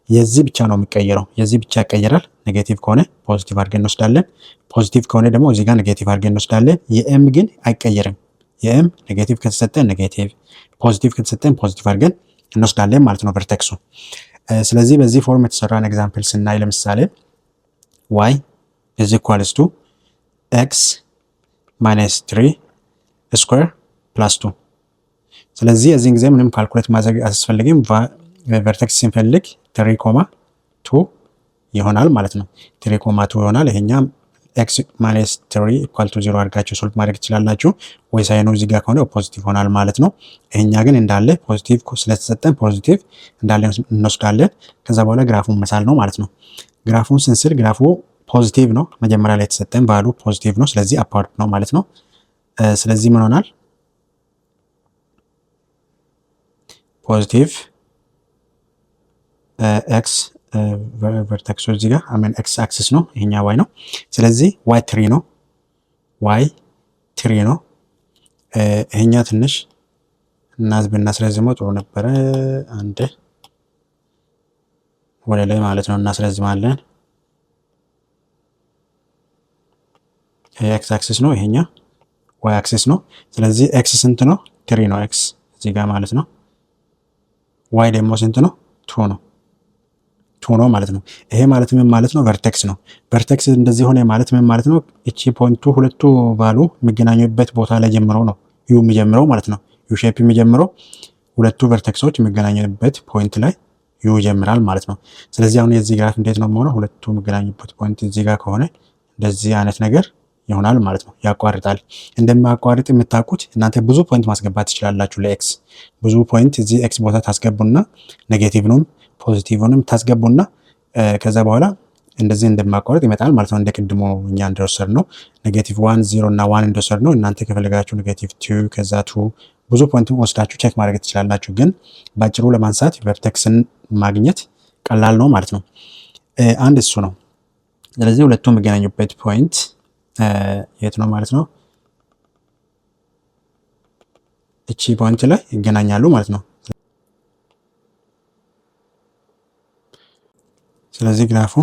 የዚህ ብቻ ነው የሚቀየረው፣ የዚህ ብቻ ይቀየራል። ኔጌቲቭ ከሆነ ፖዚቲቭ አድርገን እንወስዳለን። ፖዚቲቭ ከሆነ ደግሞ እዚህ ጋር ኔጌቲቭ አድርገን እንወስዳለን። የኤም ግን አይቀየርም። የኤም ኔጌቲቭ ከተሰጠን ኔጌቲቭ፣ ፖዚቲቭ ከተሰጠን ፖዚቲቭ አድርገን እንወስዳለን ማለት ነው ቨርቴክሱ። ስለዚህ በዚህ ፎርም የተሰራን ኤግዛምፕል ስናይ ለምሳሌ ዋይ ኢዝ ኢኳልስ ቱ ኤክስ ማይነስ 3 ስኩዌር ፕላስ 2። ስለዚህ የዚህን ጊዜ ምንም ካልኩሌት ማድረግ አያስፈልግም። ቨርቴክስ ስንፈልግ 3,2 ይሆናል ማለት ነው። 3,2 ይሆናል። ይሄኛም ኤክስ ማይነስ 3 ኢኳል ቱ 0 አድርጋችሁ ሶልቭ ማድረግ ትችላላችሁ። ወይ ሳይኑ እዚህ ጋር ከሆነ ፖዚቲቭ ይሆናል ማለት ነው። ይሄኛ ግን እንዳለ ፖዚቲቭ ስለተሰጠን ፖዚቲቭ እንዳለ እንወስዳለን። ከዛ በኋላ ግራፉን መሳል ነው ማለት ነው። ግራፉን ስንስል ግራፉ ፖዚቲቭ ነው። መጀመሪያ ላይ የተሰጠን ቫሉ ፖዚቲቭ ነው። ስለዚህ አፓርት ነው ማለት ነው። ስለዚህ ምን ሆናል? ፖዚቲቭ ኤክስ ቨርቴክሱ እዚህ ጋር ኤክስ አክሲስ ነው፣ ይሄኛ ዋይ ነው። ስለዚህ ዋይ 3 ነው፣ ዋይ 3 ነው። ይሄኛ ትንሽ ብናስረዝመው ጥሩ ነበረ። አንድ ወደ ላይ ማለት ነው እናስረዝማለን። ይሄ ኤክስ አክሲስ ነው፣ ይሄኛ ዋይ አክሲስ ነው። ስለዚህ ኤክስ ስንት ነው? 3 ነው ኤክስ እዚህ ጋር ማለት ነው። ዋይ ደግሞ ስንት ነው? 2 ነው። 2 ነው ማለት ነው። ይሄ ማለት ምን ማለት ነው? ቨርቴክስ ነው። ቨርቴክስ እንደዚህ ሆነ ማለት ምን ማለት ነው? እቺ ፖይንቱ ሁለቱ ቫሉ የሚገናኙበት ቦታ ላይ ጀምሮ ነው ዩ የሚጀምረው ማለት ነው። ዩ ሼፕ የሚጀምረው ሁለቱ ቨርቴክሶች የሚገናኙበት ፖይንት ላይ ዩ ይጀምራል ማለት ነው። ስለዚህ አሁን የዚህ ግራፍ እንዴት ነው የሚሆነው? ሁለቱ የሚገናኙበት ፖይንት እዚህ ጋር ከሆነ እንደዚህ አይነት ነገር ይሆናል ማለት ነው። ያቋርጣል። እንደማያቋርጥ የምታውቁት እናንተ ብዙ ፖይንት ማስገባት ትችላላችሁ። ለኤክስ ብዙ ፖይንት እዚህ ኤክስ ቦታ ታስገቡና ኔጌቲቭንም ፖዚቲቭንም ታስገቡና ከዛ በኋላ እንደዚህ እንደማቋረጥ ይመጣል ማለት ነው። እንደ ቅድሞ እኛ እንደወሰድ ነው ኔጌቲቭ 1 0 እና 1 እንደወሰድ ነው። እናንተ ከፈለጋችሁ ኔጌቲቭ 2 ከዛ 2 ብዙ ፖይንትን ወስዳችሁ ቼክ ማድረግ ትችላላችሁ። ግን ባጭሩ ለማንሳት ቨርቴክስን ማግኘት ቀላል ነው ማለት ነው። አንድ እሱ ነው። ስለዚህ ሁለቱ የሚገናኙበት ፖይንት የት ነው ማለት ነው? እቺ ፖይንት ላይ ይገናኛሉ ማለት ነው። ስለዚህ ግራፉ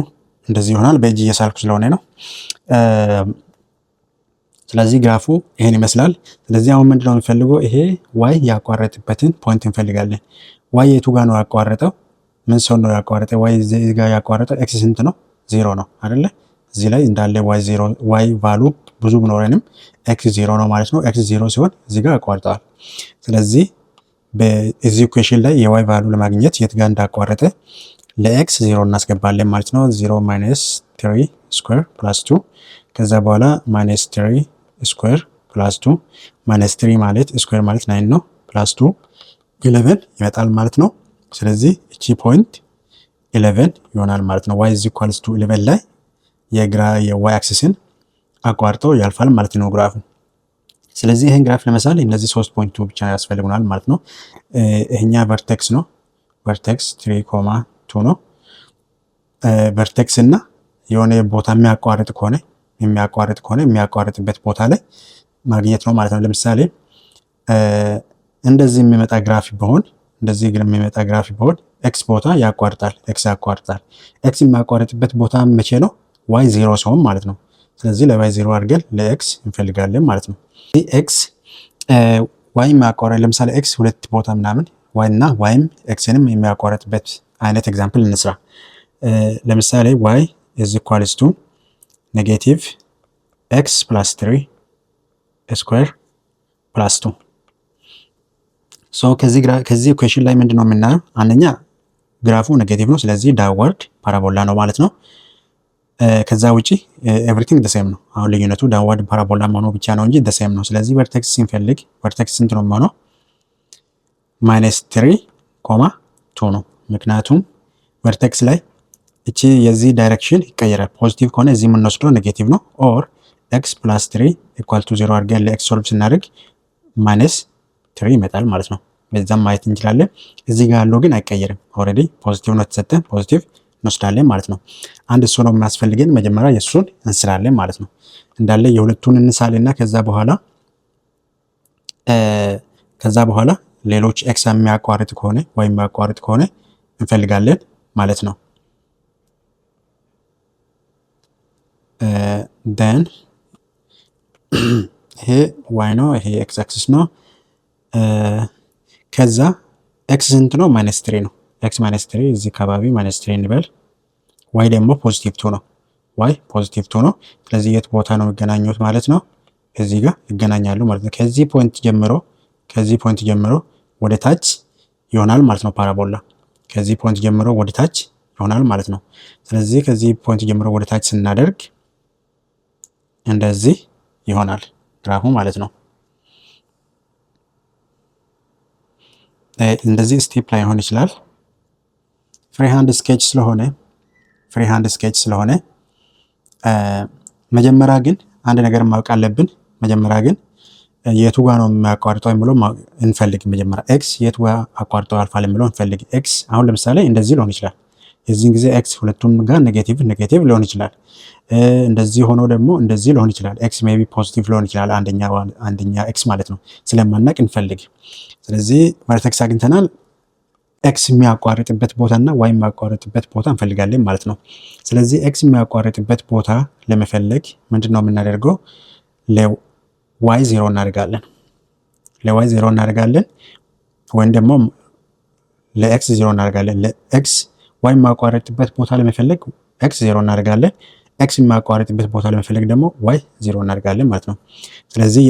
እንደዚህ ይሆናል። በእጅ እየሳልኩ ስለሆነ ነው። ስለዚህ ግራፉ ይሄን ይመስላል። ስለዚህ አሁን ምንድነው የሚፈልገው? ይሄ ዋይ ያቋረጥበትን ፖይንት እንፈልጋለን። ዋይ የቱ ጋር ነው ያቋረጠው? ምን ሰው ነው ያቋረጠው? ዋይ እዚህ ጋር ያቋረጠው ኤክስ ስንት ነው? 0 ነው አይደለ? እዚህ ላይ እንዳለ ዋይ 0 ዋይ ቫሉ ብዙ ብኖረንም ኤክስ 0 ነው ማለት ነው። ኤክስ 0 ሲሆን እዚህ ጋር ያቋርጠዋል። ስለዚህ በዚህ ኢኩዌሽን ላይ የዋይ ቫሉ ለማግኘት የት ጋር እንዳቋረጠ ለኤክስ 0 እናስገባለን ማለት ነው። 0 ማይነስ 3 ስኩዌር ፕላስ 2 ከዛ በኋላ ማይነስ 3 ስኩዌር ፕላስ 2 ማይነስ 3 ማለት ስኩዌር ማለት 9 ነው ፕላስ 2 11 ይመጣል ማለት ነው። ስለዚህ እቺ ፖይንት 11 ይሆናል ማለት ነው። y is equals to 11 ላይ የዋይ አክሲስን አቋርጦ ያልፋል ማለት ነው ግራፉ። ስለዚህ ይሄን ግራፍ ለመሳል እነዚህ 3 ፖይንቱ ብቻ ያስፈልጉናል ማለት ነው። ይሄኛ ቨርቴክስ ነው። ቨርቴክስ 3,2 ነው። ቨርቴክስ እና የሆነ ቦታ የሚያቋርጥ ከሆነ የሚያቋርጥበት ቦታ ላይ ማግኘት ነው ማለት ነው። ለምሳሌ እንደዚህ የሚመጣ ግራፍ ቢሆን ኤክስ ቦታ ያቋርጣል። ኤክስ የሚያቋርጥበት ቦታ መቼ ነው? ዋይ 0 ሲሆን ማለት ነው። ስለዚህ ለዋይ 0 አድርገን ለኤክስ እንፈልጋለን ማለት ነው። ኤክስ ዋይ ማቋረጥ ለምሳሌ ኤክስ ሁለት ቦታ ምናምን ዋይ እና ዋይም ኤክስንም የሚያቋረጥበት አይነት ኤግዛምፕል እንስራ። ለምሳሌ ዋይ is equals to negative x plus 3 square plus 2 ሶ ከዚህ ኢኩዌሽን ላይ ምንድነው የምናየው? አንደኛ ግራፉ ኔጌቲቭ ነው፣ ስለዚህ ዳውንዋርድ ፓራቦላ ነው ማለት ነው። ከዛ ውጪ ኤቭሪቲንግ ደ ሴም ነው። አሁን ልዩነቱ ዳውንዋርድ ፓራቦላ መሆኑ ብቻ ነው እንጂ ደ ሴም ነው። ስለዚህ ቨርቴክስ ስንፈልግ ቨርቴክስ ስንት ነው የሚሆነው? -3,2 ነው። ምክንያቱም ቨርቴክስ ላይ እቺ የዚህ ዳይሬክሽን ይቀየራል። ፖዚቲቭ ከሆነ እዚህ የምንወስደው ኔጌቲቭ ነው። ኦር x + 3 = 0 አድርገን ለኤክስ ሶልቭ ስናደርግ -3 ይመጣል ማለት ነው። በዛም ማየት እንችላለን። እዚህ ጋር ያለው ግን አይቀየርም። ኦልሬዲ ፖዚቲቭ ነው የተሰጠን፣ ፖዚቲቭ እንወስዳለን ማለት ነው። አንድ እሱ ነው የሚያስፈልገን። መጀመሪያ የእሱን እንስራለን ማለት ነው። እንዳለ የሁለቱን እንሳልና ከዛ በኋላ ሌሎች ኤክስ የሚያቋርጥ ከሆነ ወይም የሚያቋርጥ ከሆነ እንፈልጋለን ማለት ነው። then ይሄ ዋይ ነው፣ ይሄ ኤክስ አክሲስ ነው። ከዛ ኤክስ ስንት ነው? -3 ነው። ኤክስ -3 እዚህ አካባቢ -3 እንበል። ዋይ ደግሞ ፖዚቲቭ 2 ነው። ዋይ ፖዚቲቭ 2 ነው። ስለዚህ የት ቦታ ነው የሚገናኙት ማለት ነው? እዚህ ጋር ይገናኛሉ ማለት ነው። ከዚህ ፖይንት ጀምሮ ወደ ታች ይሆናል ማለት ነው ፓራቦላ። ከዚህ ፖይንት ጀምሮ ወደ ታች ይሆናል ማለት ነው። ስለዚህ ከዚህ ፖይንት ጀምሮ ወደ ታች ስናደርግ እንደዚህ ይሆናል ግራፉ ማለት ነው። እንደዚህ ስቴፕ ላይ ሆን ይችላል። ፍሪሃንድ ስኬች ስለሆነ መጀመሪያ ግን አንድ ነገር ማወቅ አለብን። መጀመሪያ ግን የቱ ጋር ነው የሚያቋርጠው የሚለው እንፈልግ። መጀመሪያ ኤክስ የቱ ጋር አቋርጠው ያልፋል የሚለው እንፈልግ። ኤክስ አሁን ለምሳሌ እንደዚህ ሊሆን ይችላል። የዚህን ጊዜ ኤክስ ሁለቱም ጋር ኔጌቲቭ ሊሆን ይችላል። እንደዚህ ሆኖ ደግሞ እንደዚህ ሊሆን ይችላል። ኤክስ ሜቢ ፖዚቲቭ ሊሆን ይችላል። አንደኛ ኤክስ ማለት ነው። ስለማናቅ እንፈልግ። ስለዚህ ቨርቴክስ አግኝተናል። ኤክስ የሚያቋርጥበት ቦታ እና ዋይ የሚያቋርጥበት ቦታ እንፈልጋለን ማለት ነው። ስለዚህ ኤክስ የሚያቋርጥበት ቦታ ለመፈለግ ምንድነው የምናደርገው? ለዋይ 0 እናደርጋለን። ወይም ደግሞ ለኤክስ 0 እናደርጋለን። ለኤክስ ዋይ የሚያቋርጥበት ቦታ ለመፈለግ ኤክስ 0 እናደርጋለን። ኤክስ የሚያቋርጥበት ቦታ ለመፈለግ ደግሞ ዋይ 0 እናደርጋለን ማለት ነው። ስለዚህ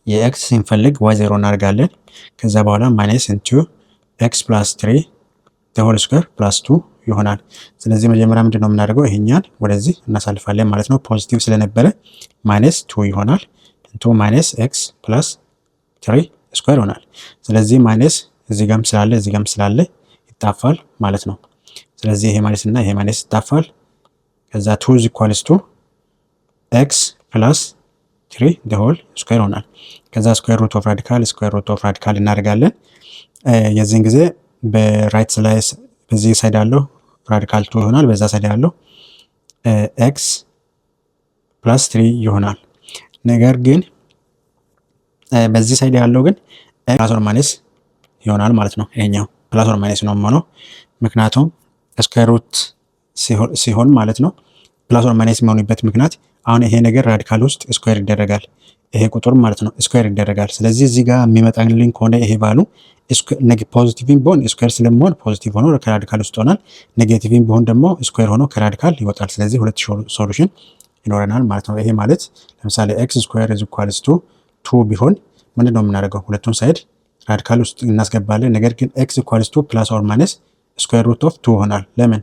የኤክስ ስንፈልግ ዋይ 0 እናደርጋለን። ከዛ በኋላ -x + 3 the whole square + 2 ይሆናል። ስለዚህ መጀመሪያ ምንድነው የምናደርገው? ይሄኛን ወደዚህ እናሳልፋለን ማለት ነው። ፖዚቲቭ ስለነበረ -2 ይሆናል (-x + 3 ስኩዌር ይሆናል። ስለዚህ ማይነስ እዚህ ጋርም ስላለ ይጣፋል ማለት ነው። ስለዚህ ይሄ ማይነስ እና ይሄ ማይነስ ይጣፋል። ከዛ 2 = x + 3 the whole square ይሆናል። ከዛ ስኩዌር ሩት ኦፍ ራዲካል እናደርጋለን። የዚህን ጊዜ በራይት ላይ በዚህ ሳይድ ያለው ራዲካል 2 ይሆናል። በዛ ሳይድ ያለው x + 3 ይሆናል። ነገር ግን በዚህ ሳይድ ያለው ግን ፕላስ ኦር ማይነስ ይሆናል ማለት ነው። ይሄኛው ፕላስ ኦር ማይነስ ነው የሚሆነው፣ ምክንያቱም ስኩዌር ሩት ሲሆን ማለት ነው። ፕላስ ኦር ማይነስ የሚሆንበት ምክንያት አሁን ይሄ ነገር ራዲካል ውስጥ ስኩዌር ይደረጋል፣ ይሄ ቁጥር ማለት ነው ስኩዌር ይደረጋል። ስለዚህ እዚህ ጋር የሚመጣልን ከሆነ ይሄ ቫሉ ፖዚቲቭን ቢሆን ስኩዌር ስለሚሆን ፖዚቲቭ ሆኖ ከራዲካል ውስጥ ይሆናል። ኔጌቲቭን ቢሆን ደግሞ ስኩዌር ሆኖ ከራዲካል ይወጣል። ስለዚህ ሁለት ሶሉሽን ይኖረናል ማለት ነው። ይሄ ማለት ለምሳሌ x² = 2 ቢሆን ምንድነው የምናደርገው? ሁለቱም ሳይድ ራዲካል ውስጥ እናስገባለን። ነገር ግን x = ፕላስ ኦር ማይነስ ስኩዌር ሩት ኦፍ 2 ይሆናል። ለምን?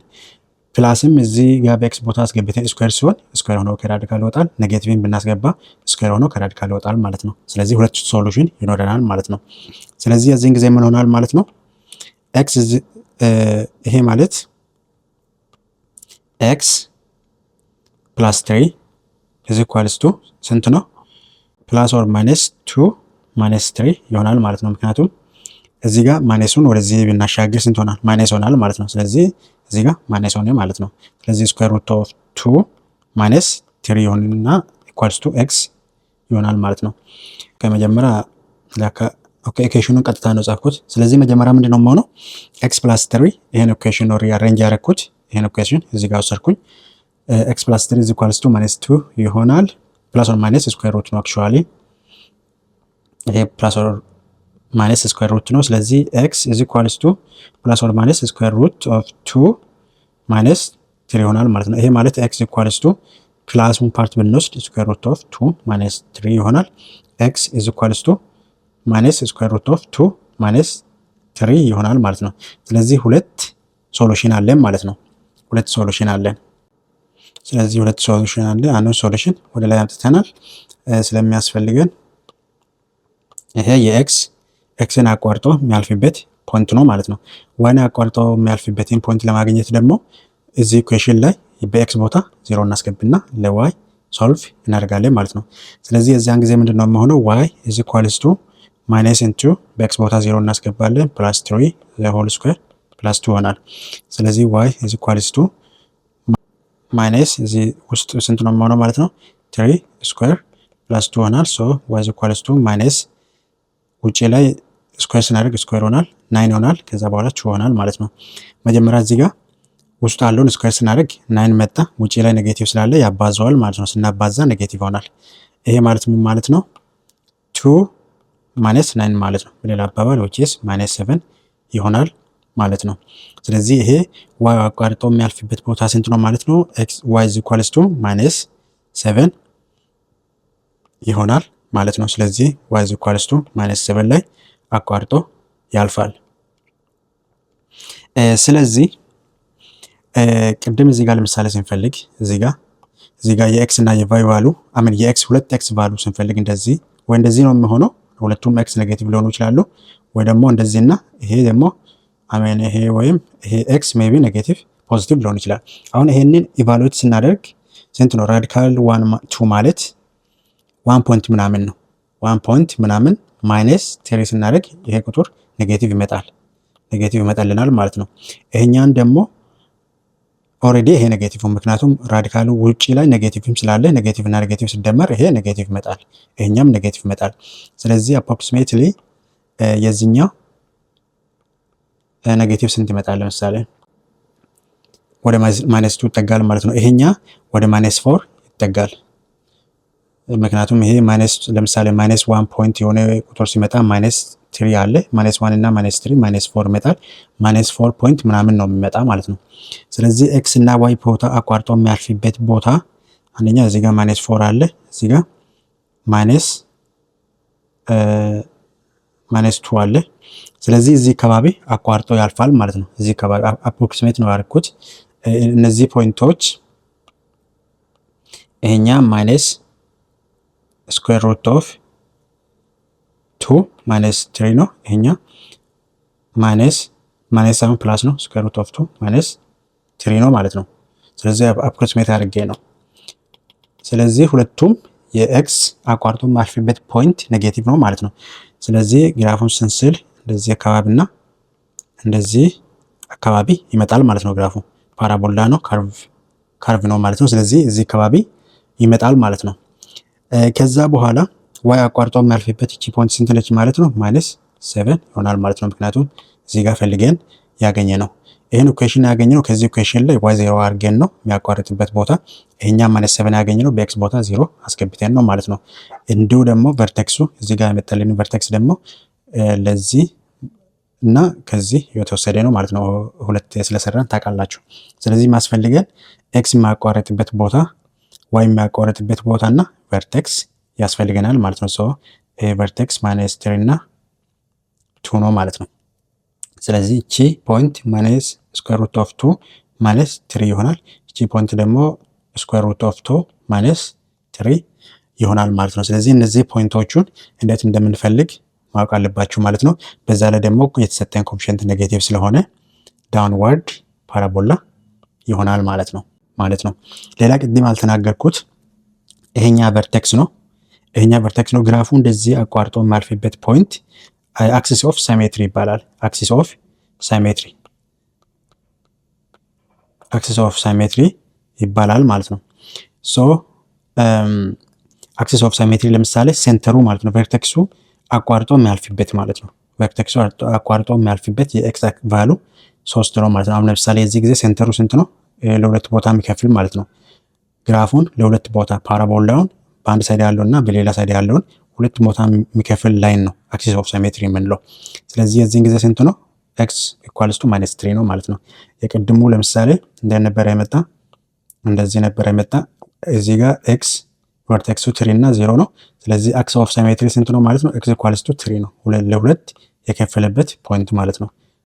ፕላስም እዚህ ጋር በኤክስ ቦታ አስገብተን ስኩዌር ሲሆን ስኩዌር ሆኖ ከራዲካል ይወጣል። ኔጌቲቭን ብናስገባ ስኩዌር ሆኖ ከራዲካል ይወጣል ማለት ነው። ስለዚህ ሁለት ሶሉሽን ይኖረናል ማለት ነው። ስለዚህ የዚህን ጊዜ ምን ሆናል ማለት ነው? ይሄ ማለት x + 3 = ስንት ነው? ፕላስ ኦር ማይነስ 2 - 3 ይሆናል ማለት ነው። ምክንያቱም እዚህ ጋር ማይነሱን ወደዚህ ብናሻግር ስንት ሆናል? ማይነስ ሆናል ማለት ነው። ስለዚህ እዚህ ጋር ማይነስ ሆነ ማለት ነው። ስለዚህ ስኩዌር ሩት ኦፍ 2 - 3 ይሆንና = x ይሆናል ማለት ነው። ከመጀመሪያ ኢኩዌሽኑን ቀጥታ ነው ጻፍኩት። ስለዚህ መጀመሪያ ምንድነው የሚሆነው? x + 3 ይሄን ኢኩዌሽን ነው ሪአሬንጅ ያደረኩት። ይሄን ኢኩዌሽን እዚህ ጋር ወሰድኩኝ። ኤክስ ፕላስ 3 ኢዝ ኢኳልስ ቱ ማይነስ 2 ይሆናል። ፕላስ ኦር ማይነስ ስኩዌር ሩት ነው አክቹዋሊ ይሄ ፕላስ ኦር ማይነስ ስኩዌር ሩት ነው። ስለዚህ ኤክስ ኢዝ ኢኳልስ ቱ ፕላስ ኦር ማይነስ ስኩዌር ሩት ኦፍ 2 ማይነስ 3 ይሆናል ማለት ነው። ይሄ ማለት ኤክስ ኢኳልስ ቱ ክላሱን ፓርት ብንወስድ ስኩዌር ሩት ኦፍ 2 ማይነስ 3 ይሆናል። ኤክስ ኢዝ ኢኳልስ ቱ ማይነስ ስኩዌር ሩት ኦፍ 2 ማይነስ 3 ይሆናል ማለት ነው። ስለዚህ ሁለት ሶሉሽን አለን ማለት ነው። ሁለት ሶሉሽን አለን። ስለዚህ ሁለት ሶሉሽን አለ። አንዱ ሶሉሽን ወደ ላይ አምጥተናል ስለሚያስፈልገን ይሄ ኤክስን አቋርጦ የሚያልፍበት ፖይንት ነው ማለት ነው። ዋይን አቋርጦ የሚያልፍበትን ፖይንት ለማግኘት ደግሞ እዚህ ኢኩዌሽን ላይ በኤክስ ቦታ 0 እናስገብና ለዋይ ሶልቭ እናደርጋለን ማለት ነው። ስለዚህ የዚያን ጊዜ ምንድነው የሚሆነው? ዋይ ኢዝ ኢኳልስ ቱ ማይነስ ኢንቱ በኤክስ ቦታ 0 እናስገባለን ፕላስ 3 ዘ ሆል ስኩዌር ፕላስ 2 ይሆናል። ስለዚህ ዋይ ኢዝ ኢኳልስ ቱ ማይነስ እዚህ ውስጥ ስንት ነው የሚሆነው ማለት ነው? 3 ስኩዌር ፕላስ 2 ይሆናል። ሶ ዋይ ኢዝ ኢኳልስ ቱ ማይነስ ውጪ ላይ ስኩዌር ስናደርግ ስኩዌር ይሆናል 9 ይሆናል። ከዛ በኋላ 2 ይሆናል ማለት ነው። መጀመሪያ እዚህ ጋር ውስጡ ያለውን ስኩዌር ስናደርግ 9 መጣ። ውጪ ላይ ኔጌቲቭ ስላለ ያባዛዋል ማለት ነው። ስናባዛ ኔጌቲቭ ይሆናል። ይሄ ማለት ምን ማለት ነው? 2 ማይነስ 9 ማለት ነው። በሌላ አባባል which is -7 ይሆናል ማለት ነው። ስለዚህ ይሄ y አቋርጦ የሚያልፍበት ቦታ ስንት ነው ማለት ነው? y is equals to -7 ይሆናል ማለት ነው። ስለዚህ y is equals to -7 ላይ አቋርጦ ያልፋል። ስለዚህ ቅድም እዚህ ጋር ለምሳሌ ስንፈልግ እዚህ ጋር የኤክስ እና የቫይ ቫሉ አምን የኤክስ ሁለት ኤክስ ቫሉ ስንፈልግ እንደዚህ ወይ እንደዚህ ነው የሚሆነው። ሁለቱም ኤክስ ኔጌቲቭ ሊሆኑ ይችላሉ። ወይ ደግሞ እንደዚህና ይሄ ደግሞ አሜን ይሄ ወይም ይሄ ኤክስ ሜቢ ኔጌቲቭ ፖዚቲቭ ሊሆን ይችላል። አሁን ይሄንን ኢቫሉዌት ስናደርግ ስንት ነው? ራዲካል 1 2 ማለት 1 ፖይንት ምናምን ነው። 1 ፖይንት ምናምን ማይነስ 3 ስናደርግ ይሄ ቁጥር ኔጌቲቭ ይመጣልናል ማለት ነው። ይሄኛን ደግሞ ኦሬዲ ይሄ ኔጌቲቭ ምክንያቱም ራዲካሉ ውጪ ላይ ኔጌቲቭም ስላለ ኔጌቲቭ እና ኔጌቲቭ ሲደመር ይሄ ኔጌቲቭ ይመጣል፣ ይሄኛም ኔጌቲቭ ይመጣል። ስለዚህ አፕሮክሲሜትሊ የዚህኛው ኔጌቲቭ ስንት ይመጣል? ለምሳሌ ወደ -2 ይጠጋል ማለት ነው። ይሄኛ ወደ -4 ይጠጋል። ምክንያቱም ይሄ ለምሳሌ -1 ፖይንት የሆነ ቁጥር ሲመጣ -3 አለ -1 እና -3 -4 ይመጣል። -4 ፖይንት ምናምን ነው የሚመጣ ማለት ነው። ስለዚህ ኤክስ እና ዋይ ቦታ አቋርጦ የሚያልፍበት ቦታ አንደኛ እዚህ ጋር -4 አለ፣ እዚህ ጋር -2 አለ። ስለዚህ እዚህ አካባቢ አቋርጦ ያልፋል ማለት ነው። እዚህ አካባቢ አፕሮክሲሜት ነው ያደረኩት። እነዚህ ፖይንቶች ይሄኛ ማይነስ ስኩዌር ሩት ኦፍ 2 -3 ነው። ይሄኛ ማይነስ ሳይሆን ፕላስ ነው። ስኩዌር ሩት ኦፍ 2 -3 ነው ማለት ነው። ስለዚህ አፕሮክሲሜት አድርጌ ነው። ስለዚህ ሁለቱም የኤክስ አቋርጦ ማልፍበት ፖይንት ኔጌቲቭ ነው ማለት ነው። ስለዚህ ግራፉን ስንስል እንደዚህ አካባቢና እንደዚህ አካባቢ ይመጣል ማለት ነው። ግራፉ ፓራቦላ ነው፣ ካርቭ ነው ማለት ነው። ስለዚህ እዚህ አካባቢ ይመጣል ማለት ነው። ከዛ በኋላ ዋይ አቋርጦ የሚያልፍበት እቺ ፖይንት ስንት ነች ማለት ነው? -7 ይሆናል ማለት ነው። ምክንያቱም እዚህ ጋር ፈልገን ያገኘ ነው። ይሄን ኢኩዌሽን ያገኘ ነው ከዚህ ኢኩዌሽን ላይ y 0 አድርገን ነው የሚያቋርጥበት ቦታ። ይሄኛ -7 ያገኘ ነው በኤክስ ቦታ 0 አስገብተን ነው ማለት ነው። እንዲሁ ደግሞ ቨርቴክሱ እዚህ ጋር የመጣልን ቨርቴክስ ደግሞ ለዚህ እና ከዚህ የተወሰደ ነው ማለት ነው። ሁለት ስለሰራን ታውቃላችሁ። ስለዚህ ማስፈልገን ኤክስ የሚያቋርጥበት ቦታ ዋይ የሚያቋርጥበት ቦታ እና ቨርቴክስ ያስፈልገናል ማለት ነው። ሶ ቨርቴክስ -3 እና 2 ነው ማለት ነው። ስለዚህ እቺ ፖይንት ማይነስ ስኩዌር ሩት ኦፍ 2 -3 ይሆናል። እቺ ፖይንት ደግሞ ስኩዌር ሩት ኦፍ 2 -3 ይሆናል ማለት ነው። ስለዚህ እነዚህ ፖይንቶቹን እንዴት እንደምንፈልግ ማወቅ አለባችሁ ማለት ነው። በዛ ላይ ደግሞ የተሰጠን ኮኤፊሺየንት ኔጌቲቭ ስለሆነ ዳውንዋርድ ፓራቦላ ይሆናል ማለት ነው። ሌላ ቅድም አልተናገርኩት ይሄኛ ቨርቴክስ ነው። ግራፉ እንደዚህ አቋርጦ የማልፍበት ፖይንት አክሲስ ኦፍ ሳይሜትሪ ይባላል። አክሲስ ኦፍ ሳይሜትሪ ይባላል ማለት ነው። ሶ አክሲስ ኦፍ ሳይሜትሪ ለምሳሌ ሴንተሩ ማለት ነው ቨርቴክሱ አቋርጦ የሚያልፍበት ማለት ነው። ቨርቴክሱ አቋርጦ የሚያልፍበት የኤክስ ቫሉ 3 ነው ማለት ነው። አሁን ለምሳሌ እዚህ ጊዜ ሴንተሩ ስንት ነው? ለሁለት ቦታ የሚከፍል ማለት ነው። ግራፉን ለሁለት ቦታ ፓራቦላውን በአንድ ሳይድ ያለውና በሌላ ሳይድ ያለውን ሁለት ቦታ የሚከፍል ላይን ነው አክሲስ ኦፍ ሳይሜትሪ የምንለው። ስለዚህ የዚህን ጊዜ ስንት ነው? ኤክስ ኢኳልስ ቱ ማይነስ 3 ነው ማለት ነው። የቅድሙ ለምሳሌ እንደነበረ የመጣ እንደዚህ ነበር የመጣ እዚህ ጋር ኤክስ ቨርቴክሱ 3 እና 0 ነው። ስለዚህ አክሲስ ኦፍ ሳይሜትሪ ስንት ነው ማለት ነው? ኤክስ ኢኳልስ ቱ 3 ነው። ለሁለት የከፈለበት ፖይንት ማለት ነው።